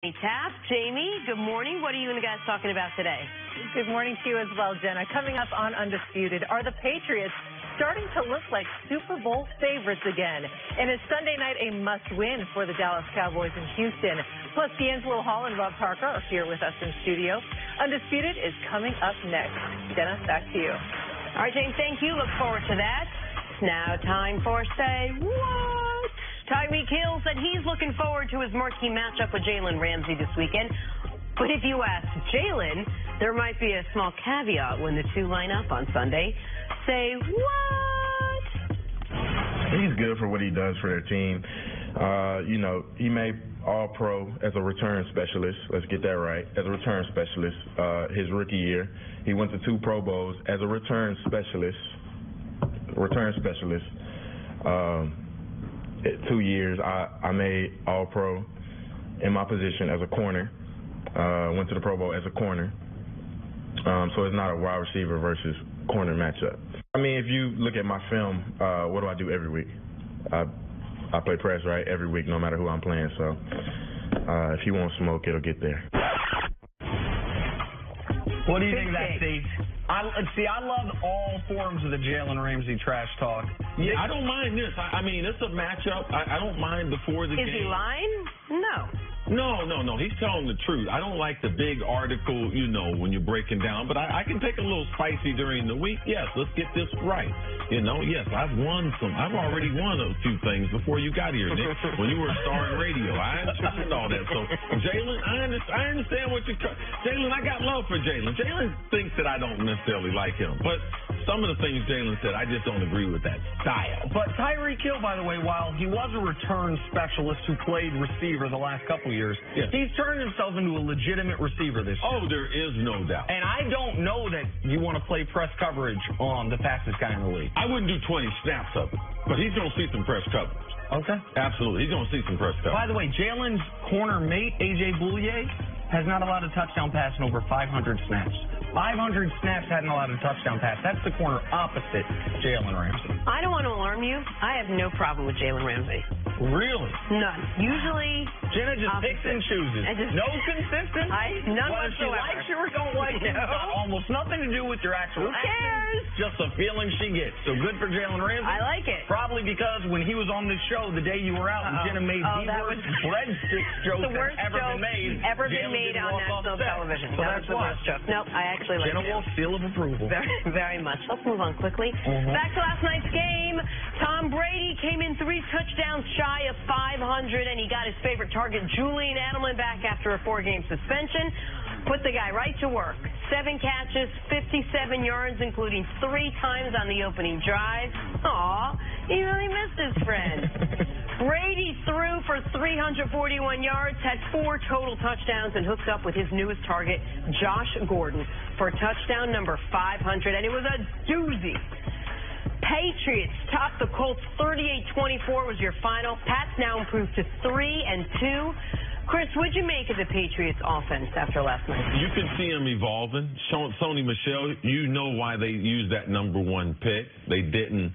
Hey, Tap, Jamie, good morning. What are you and the guys talking about today? Good morning to you as well, Jenna. Coming up on Undisputed, are the Patriots starting to look like Super Bowl favorites again? And is Sunday night a must-win for the Dallas Cowboys in Houston? Plus, D'Angelo Hall and Rob Parker are here with us in studio. Undisputed is coming up next. Jenna, back to you. All right, Jane, thank you. Look forward to that. It's now time for Say What? Tyreek Hill said he's looking forward to his marquee matchup with Jalen Ramsey this weekend. But if you ask Jalen, there might be a small caveat when the two line up on Sunday. Say what? He's good for what he does for their team. He made All-Pro as a return specialist. Let's get that right. As a return specialist, his rookie year. He went to 2 Pro Bowls as a return specialist. 2 years, I made All-Pro in my position as a corner. Went to the Pro Bowl as a corner. So it's not a wide receiver versus corner matchup. I mean, if you look at my film, what do I do every week? I play press, right, every week, no matter who I'm playing. So if you want smoke, it'll get there. What do you think of that, Steve? I love all forms of the Jalen Ramsey trash talk. Yeah, I don't mind this. I mean, it's a matchup. I don't mind before the game. Is he lying? No. No. He's telling the truth. I don't like the big article, when you're breaking down. But I can take a little spicy during the week. Yes, let's get this right. Yes, I've already won a few things before you got here, Nick. When you were a star in radio, I understand all that. So, Jalen, I understand what Jalen, I got love for Jalen. Jalen thinks that I don't necessarily like him. But some of the things Jalen said, I just don't agree with that style. But Tyreek Hill, by the way, while he was a return specialist who played receiver the last couple years, he's turned himself into a legitimate receiver this year. Oh, there is no doubt. And I don't know that you want to play press coverage on the fastest guy in the league. I wouldn't do 20 snaps of it, but he's going to see some press coverage. Okay. Absolutely. He's going to see some press coverage. By the way, Jalen's corner mate, A.J. Bouye, has not allowed a touchdown pass in over 500 snaps. 500 snaps, hadn't allowed a touchdown pass. That's the corner opposite Jalen Ramsey. I don't want to alarm you. I have no problem with Jalen Ramsey. Really? None. Usually, Jenna just picks and chooses. No consistent? None whether whatsoever. She likes you or don't like you. It's got almost nothing to do with your actual Who cares? Just a feeling she gets. So good for Jalen Ramsey. I like it. Probably because when he was on this show the day you were out, and Jenna made the worst breadstick joke that's ever been made on national television. So that was the worst joke. Nope, I actually like it. Jenna will seal of approval. Very, very much. Let's move on quickly. Back to last night's game. Tom Brady came in 3 touchdowns shy of 500, and he got his favorite target, Julian Edelman, back after a 4-game suspension. Put the guy right to work. 7 catches, 57 yards, including 3 times on the opening drive. Aw, he really missed his friend. Brady threw for 341 yards, had 4 total touchdowns, and hooked up with his newest target, Josh Gordon, for touchdown number 500, and it was a doozy. Patriots topped the Colts 38-24 was your final. Pats now improved to 3-2. Chris, what'd you make of the Patriots offense after last night? You can see them evolving. Sony Michel, you know why they used that number 1 pick. They didn't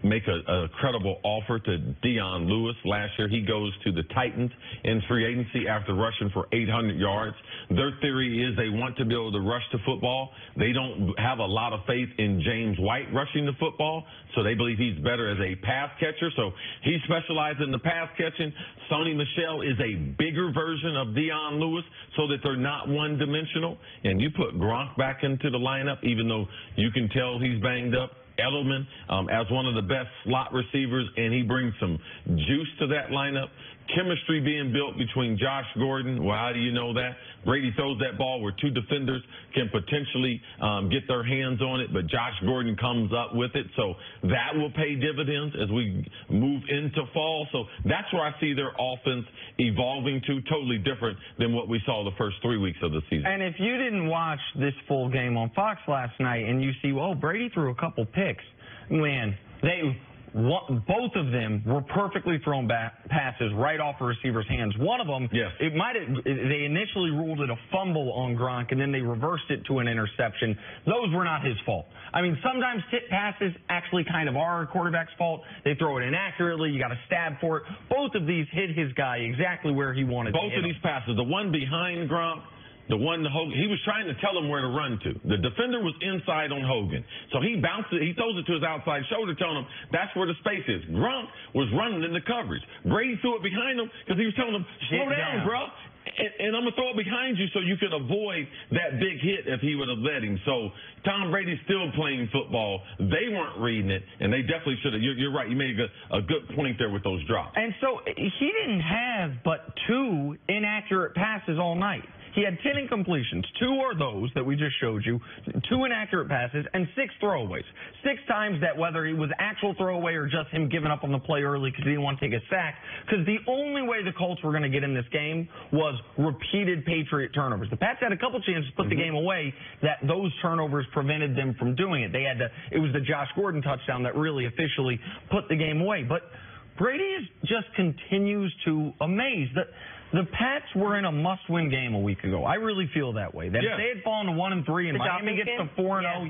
make a credible offer to Dion Lewis last year. He goes to the Titans in free agency after rushing for 800 yards. Their theory is they want to be able to rush the football. They don't have a lot of faith in James White rushing the football, so they believe he's better as a pass catcher. So he specializes in the pass catching. Sony Michel is a bigger version of Dion Lewis so that they're not one-dimensional. And you put Gronk back into the lineup, even though you can tell he's banged up. Edelman as one of the best slot receivers, and he brings some juice to that lineup. Chemistry being built between Josh Gordon. Well, how do you know that? Brady throws that ball where 2 defenders can potentially get their hands on it, but Josh Gordon comes up with it. So that will pay dividends as we move into fall. So that's where I see their offense evolving to, totally different than what we saw the first 3 weeks of the season. And if you didn't watch this full game on Fox last night and you see, Brady threw a couple picks, man, both of them were perfectly thrown passes right off a receiver's hands. One of them, yes. They initially ruled it a fumble on Gronk, and then they reversed it to an interception. Those were not his fault. I mean, sometimes tip passes actually kind of are a quarterback's fault. They throw it inaccurately. You got to stab for it. Both of these hit his guy exactly where he wanted to hit him. Both of these passes, the one behind Gronk, the one Hogan, he was trying to tell him where to run to. The defender was inside on Hogan. So he bounced it, he throws it to his outside shoulder, telling him that's where the space is. Gronk was running in the coverage. Brady threw it behind him because he was telling him, slow down, bro. And I'm going to throw it behind you so you can avoid that big hit if he would have let him. So Tom Brady's still playing football. They weren't reading it, and they definitely should have. You're right. You made a good point there with those drops. And so he didn't have but 2 inaccurate passes all night. He had 10 incompletions. 2 are those that we just showed you, 2 inaccurate passes, and 6 throwaways. 6 times that, whether it was actual throwaway or just him giving up on the play early because he didn't want to take a sack, because the only way the Colts were going to get in this game was repeated Patriot turnovers. The Pats had a couple chances to put the game away that those turnovers prevented them from doing it. It was the Josh Gordon touchdown that really officially put the game away. But Brady just continues to amaze. The Pats were in a must-win game a week ago. I really feel that way. That if they had fallen to 1-3 and Miami gets to 4-0,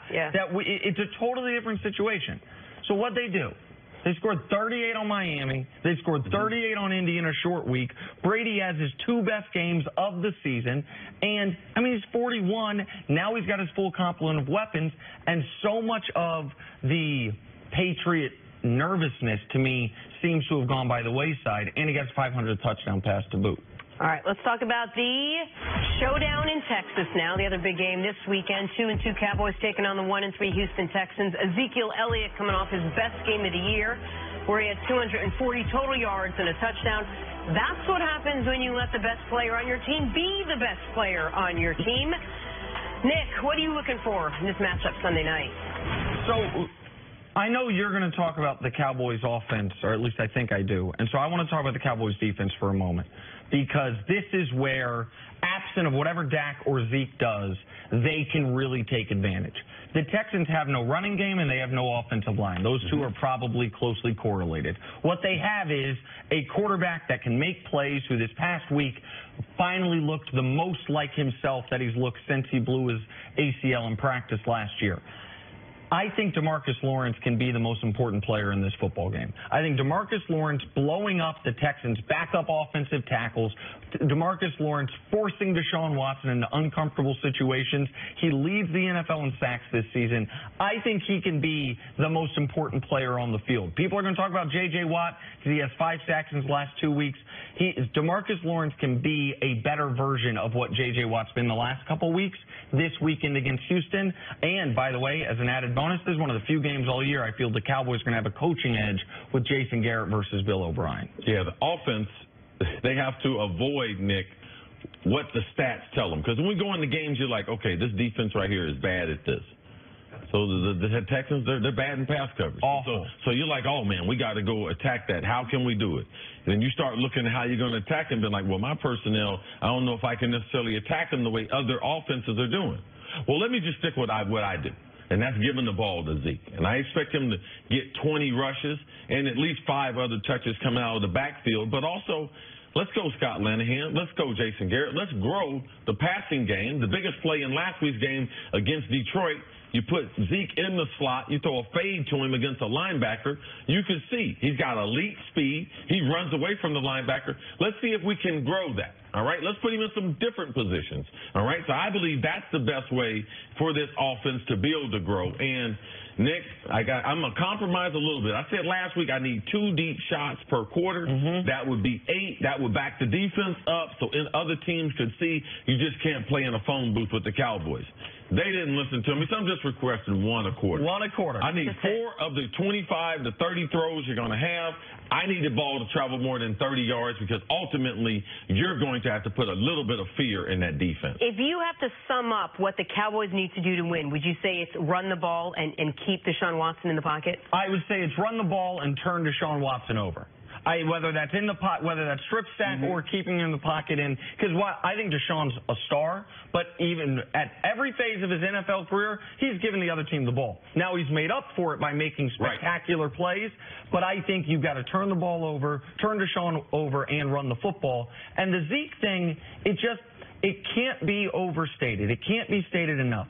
it's a totally different situation. So what'd they do? They scored 38 on Miami. They scored 38 on Indy in a short week. Brady has his 2 best games of the season. And, I mean, he's 41. Now he's got his full complement of weapons. And so much of the Patriot nervousness, to me, seems to have gone by the wayside. And he got a 500 touchdown pass to boot. All right, let's talk about the showdown in Texas now. The other big game this weekend, 2-2 Cowboys taking on the 1-3 Houston Texans. Ezekiel Elliott coming off his best game of the year, where he had 240 total yards and a touchdown. That's what happens when you let the best player on your team be the best player on your team. Nick, what are you looking for in this matchup Sunday night? So I know you're going to talk about the Cowboys offense, or at least I think I do. And so I want to talk about the Cowboys defense for a moment, because this is where, absent of whatever Dak or Zeke does, they can really take advantage. The Texans have no running game and they have no offensive line. Those two are probably closely correlated. What they have is a quarterback that can make plays, who this past week finally looked the most like himself that he's looked since he blew his ACL in practice last year. I think DeMarcus Lawrence can be the most important player in this football game. I think DeMarcus Lawrence blowing up the Texans' backup offensive tackles, DeMarcus Lawrence forcing Deshaun Watson into uncomfortable situations. He leads the NFL in sacks this season. I think he can be the most important player on the field. People are going to talk about J.J. Watt because he has 5 sacks in his last 2 weeks. DeMarcus Lawrence can be a better version of what J.J. Watt's been the last couple weeks, this weekend against Houston. And, by the way, as an added bonus, this is one of the few games all year I feel the Cowboys are going to have a coaching edge with Jason Garrett versus Bill O'Brien. Yeah, the offense, they have to avoid, Nick, what the stats tell them. Because when we go into games, you're like, okay, this defense right here is bad at this. So the Texans, they're bad in pass coverage. Awful. So you're like, oh, man, we got to go attack that. How can we do it? And then you start looking at how you're going to attack them, and be like, well, my personnel, I don't know if I can necessarily attack them the way other offenses are doing. Well, let me just stick with what I do, and that's giving the ball to Zeke. And I expect him to get 20 rushes and at least 5 other touches coming out of the backfield. But also, let's go Scott Linehan. Let's go Jason Garrett. Let's grow the passing game. The biggest play in last week's game against Detroit, you put Zeke in the slot, you throw a fade to him against a linebacker, you can see he's got elite speed. He runs away from the linebacker. Let's see if we can grow that. All right, let's put him in some different positions. All right, so I believe that's the best way for this offense to be able to grow. And Nick, I'm going to compromise a little bit. I said last week I need 2 deep shots per quarter. That would be 8. That would back the defense up so other teams could see you just can't play in a phone booth with the Cowboys. They didn't listen to me, so I'm just requesting 1 a quarter. 1 a quarter. I need 4 of the 25 to 30 throws you're going to have. I need the ball to travel more than 30 yards because ultimately you're going to have to put a little bit of fear in that defense. If you have to sum up what the Cowboys need to do to win, would you say it's run the ball and keep Deshaun Watson in the pocket? I would say it's run the ball and turn Deshaun Watson over. Whether that's in the pot, whether that's strip sack or keeping him in the pocket because I think Deshaun's a star, but even at every phase of his NFL career, he's given the other team the ball. Now he's made up for it by making spectacular plays, but I think you've got to turn the ball over, turn Deshaun over, and run the football. And the Zeke thing, it can't be overstated. It can't be stated enough.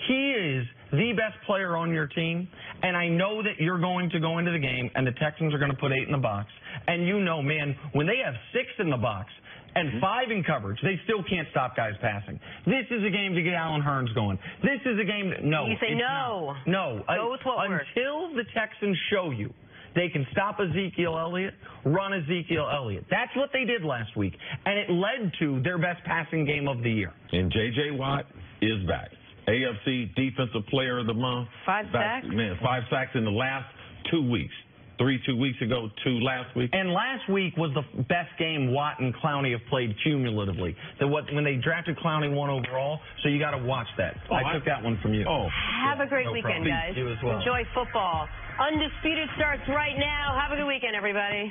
He is the best player on your team, and I know that you're going to go into the game and the Texans are going to put 8 in the box. And man, when they have 6 in the box and 5 in coverage, they still can't stop guys passing. This is a game to get Allen Hurns going. This is a game You say no. No. Go with what works. Until the Texans show you they can stop Ezekiel Elliott, run Ezekiel Elliott. That's what they did last week, and it led to their best passing game of the year. And J.J. Watt is back. AFC Defensive Player of the Month. 5 sacks? Man, 5 sacks in the last 2 weeks. 3 2 weeks ago, 2 last week. And last week was the best game Watt and Clowney have played cumulatively. When they drafted Clowney 1 overall, so you got to watch that. I took that one from you. Have a great weekend, guys. You as well. Enjoy football. Undisputed starts right now. Have a good weekend, everybody.